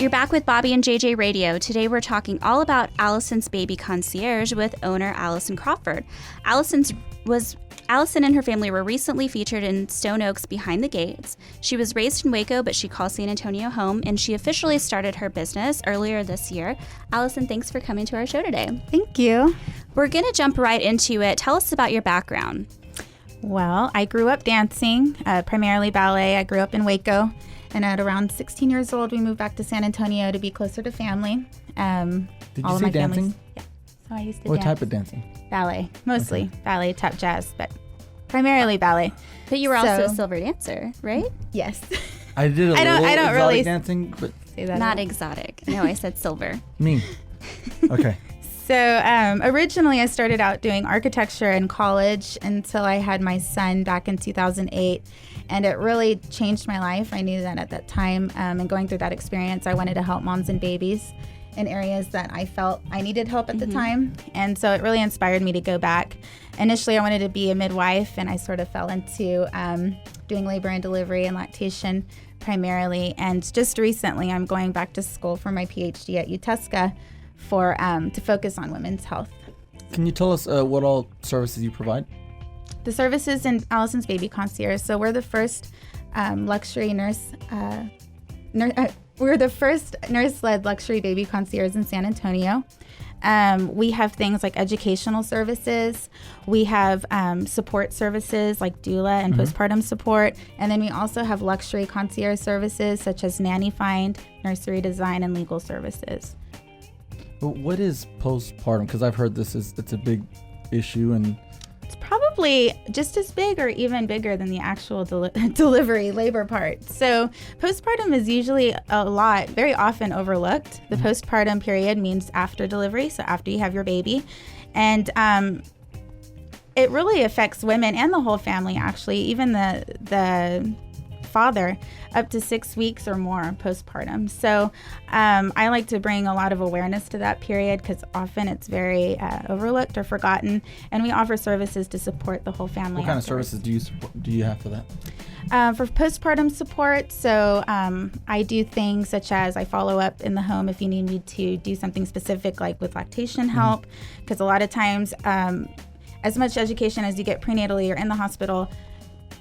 You're back with Bobby and JJ Radio. Today we're talking all about Allison's Baby Concierge with owner Allison Crawford. Allison and her family were recently featured in Stone Oaks Behind the Gates. She was raised in Waco, but she calls San Antonio home, and she officially started her business earlier this year. Allison, thanks for coming to our show today. Thank you. We're going to jump right into it. Tell us about your background. Well, I grew up dancing, primarily ballet. I grew up in Waco, and at around 16 years old, we moved back to San Antonio to be closer to family. Did you say dancing? Yeah. So I used to What dance. type of dancing? Ballet, mostly. Okay. Ballet, tap jazz, but primarily ballet. But you were also a silver dancer, right? Yes. I did a little exotic really dancing, but say that not exotic. No, I said silver. Me. Okay. So originally I started out doing architecture in college until I had my son back in 2008. And it really changed my life. I knew that at that time. And going through that experience, I wanted to help moms and babies in areas that I felt I needed help at the time. And so it really inspired me to go back. Initially, I wanted to be a midwife, and I sort of fell into doing labor and delivery and lactation primarily. And just recently, I'm going back to school for my PhD at UTESCA for to focus on women's health. Can you tell us what all services you provide? The services in Allison's Baby Concierge. So we're the first luxury we're the first nurse-led luxury baby concierge in San Antonio. We have things like educational services. We have support services like doula and postpartum support. And then we also have luxury concierge services such as nanny find, nursery design, and legal services. What is postpartum? Because I've heard it's a big issue, and it's probably just as big or even bigger than the actual delivery labor part. So postpartum is usually very often overlooked. The postpartum period means after delivery, so after you have your baby. And it really affects women and the whole family, actually, even the father, up to 6 weeks or more postpartum. So I like to bring a lot of awareness to that period because often it's very overlooked or forgotten, and we offer services to support the whole family. What kind of services do you have for that? For postpartum support, so I do things such as I follow up in the home if you need me to do something specific, like with lactation help, because a lot of times, as much education as you get prenatally or in the hospital,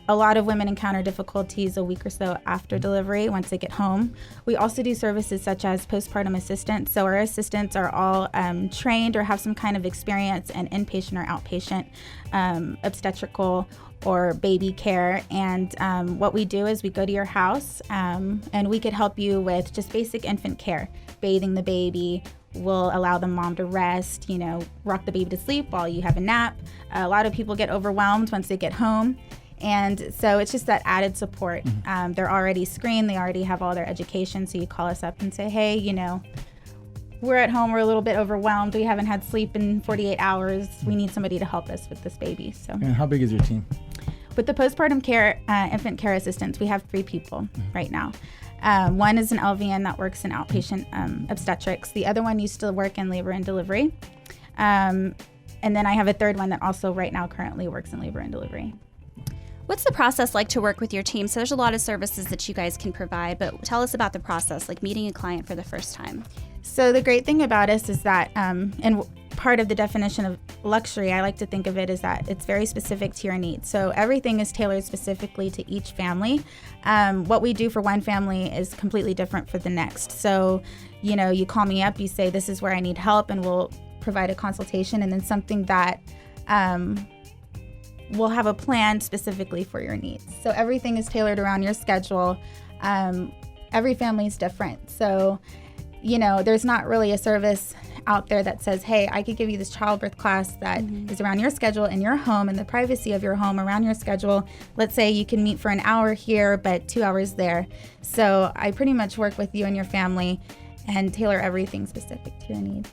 a lot of women encounter difficulties a week or so after delivery once they get home. We also do services such as postpartum assistance. So our assistants are all trained or have some kind of experience in inpatient or outpatient obstetrical or baby care. And what we do is we go to your house and we could help you with just basic infant care, bathing the baby. We'll allow the mom to rest, rock the baby to sleep while you have a nap. A lot of people get overwhelmed once they get home. And so it's just that added support. They're already screened. They already have all their education. So you call us up and say, hey, we're at home. We're a little bit overwhelmed. We haven't had sleep in 48 hours. We need somebody to help us with this baby. So. And how big is your team? With the postpartum care, infant care assistants, we have 3 people right now. One is an LVN that works in outpatient obstetrics. The other one used to work in labor and delivery. And then I have a third one that also right now currently works in labor and delivery. What's the process like to work with your team? So there's a lot of services that you guys can provide, but tell us about the process, like meeting a client for the first time. So the great thing about us is that, and part of the definition of luxury, I like to think of it as that it's very specific to your needs. So everything is tailored specifically to each family. What we do for one family is completely different for the next. So, you call me up, you say, this is where I need help, and we'll provide a consultation, and then something that we'll have a plan specifically for your needs. So everything is tailored around your schedule. Every family is different. So, there's not really a service out there that says, hey, I could give you this childbirth class that is around your schedule in your home, in the privacy of your home, around your schedule. Let's say you can meet for an hour here, but 2 hours there. So I pretty much work with you and your family and tailor everything specific to your needs.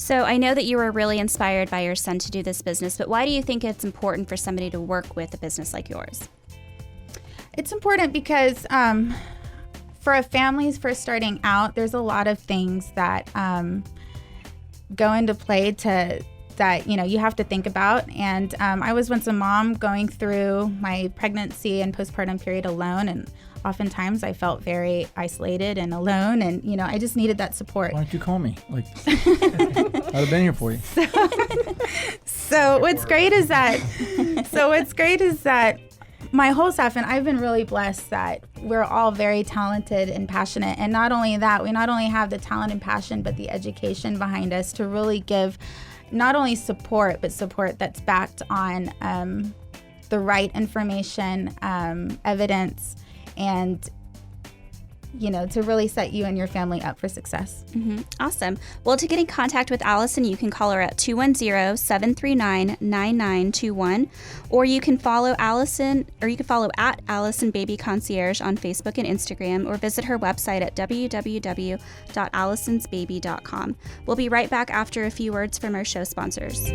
So I know that you were really inspired by your son to do this business, but why do you think it's important for somebody to work with a business like yours? It's important because for a families first starting out, there's a lot of things that go into play that you have to think about. And I was once a mom going through my pregnancy and postpartum period alone, and oftentimes I felt very isolated and alone, and I just needed that support. Why don't you call me? Like, I'd have been here for you. So what's great is that my whole staff, and I've been really blessed that we're all very talented and passionate. And not only that, we not only have the talent and passion, but the education behind us to really give not only support, but support that's backed on the right information, evidence, and to really set you and your family up for success. Mm-hmm. Awesome. Well, to get in contact with Allison, you can call her at 210-739-9921, or you can follow Allison, or you can follow at Allison Baby Concierge on Facebook and Instagram, or visit her website at www.allisonsbaby.com. We'll be right back after a few words from our show sponsors.